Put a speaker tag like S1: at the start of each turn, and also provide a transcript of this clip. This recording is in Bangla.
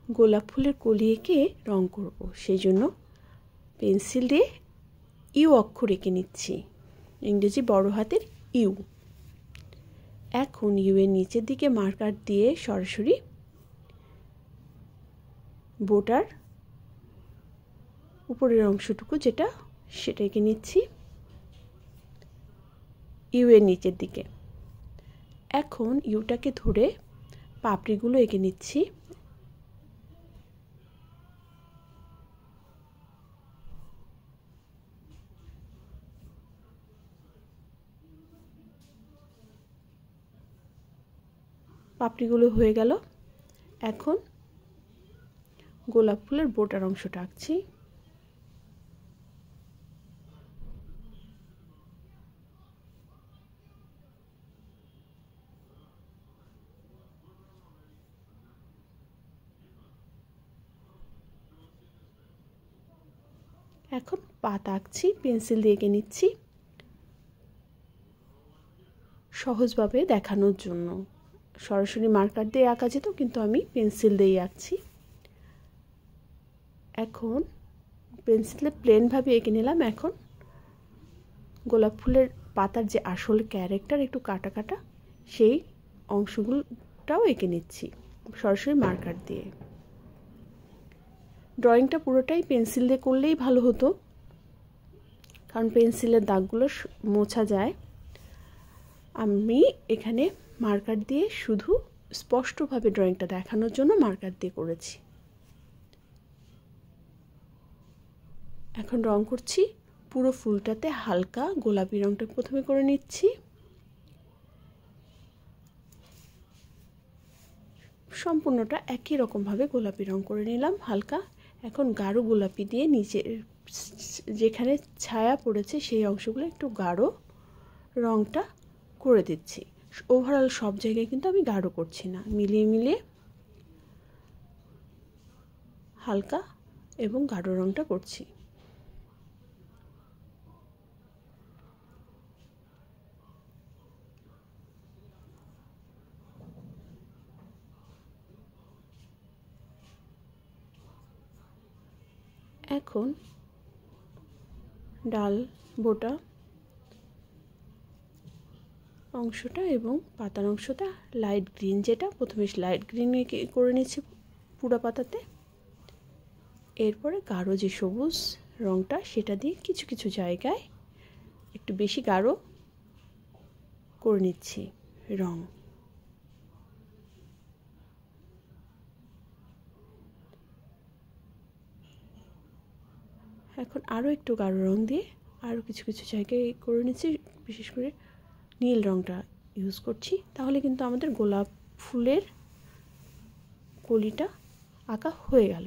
S1: গোলাপ ফুলের কলি এঁকে রং করব, সেই জন্য পেন্সিল দিয়ে ইউ অক্ষর এঁকে নিচ্ছি, ইংরেজি বড় হাতের ইউ। এখন ইউ এর নিচের দিকে মার্কার দিয়ে সরাসরি বোটার উপরের অংশটুকু যেটা সেটা এঁকে নিচ্ছি ইউ এর নিচের দিকে। এখন ইউটাকে ধরে পাপড়িগুলো এঁকে নিচ্ছি। পাপড়িগুলো হয়ে গেল। এখন গোলাপ ফুলের বোটার অংশটা আঁকছি। এখন পাতা আঁকছি, পেন্সিল দিয়ে এঁকে নিচ্ছি সহজভাবে দেখানোর জন্য। সরাসরি মার্কার দিয়ে আঁকা যেত, কিন্তু আমি পেন্সিল দিয়ে আঁকছি। এখন পেন্সিলে প্লেনভাবে এঁকে নিলাম। এখন গোলাপ ফুলের পাতার যে আসল ক্যারেক্টার একটু কাটা কাটা, সেই অংশগুলোটাও এঁকে নিচ্ছি সরাসরি মার্কার দিয়ে। ড্রয়িংটা পুরোটাই পেন্সিল দিয়ে করলেই ভালো হতো, কারণ পেন্সিলের দাগগুলো মোছা যায়। আমি এখানে মার্কার দিয়ে শুধু স্পষ্টভাবে ড্রয়িংটা দেখানোর জন্য মার্কার দিয়ে করেছি। এখন রং করছি। পুরো ফুলটাতে হালকা গোলাপি রংটা প্রথমে করে নিচ্ছি। সম্পূর্ণটা একই রকমভাবে গোলাপি রং করে নিলাম হালকা। এখন গাঢ় গোলাপি দিয়ে নিচের যেখানে ছায়া পড়েছে সেই অংশগুলো একটু গাঢ় রংটা করে দিচ্ছি। ওভারঅল সব জায়গায় কিন্তু আমি গাঢ় করছি না, মিলিয়ে মিলিয়ে হালকা এবং গাঢ় রংটা করছি। এখন ডাল বোটা অংশটা এবং পাতার অংশটা লাইট গ্রিন, যেটা প্রথমে লাইট গ্রিন করে নিচ্ছি পুরো পাতাতে। এরপরে গাঢ় যে সবুজ রংটা সেটা দিয়ে কিছু কিছু জায়গায় একটু বেশি গাঢ় করে নিচ্ছি রং। এখন আরও একটু গাঢ় রং দিয়ে আরও কিছু কিছু জায়গায় করে নিচ্ছি, বিশেষ করে নীল রংটা ইউজ করছি। তাহলে কিন্তু আমাদের গোলাপ ফুলের কলিটা আঁকা হয়ে গেল।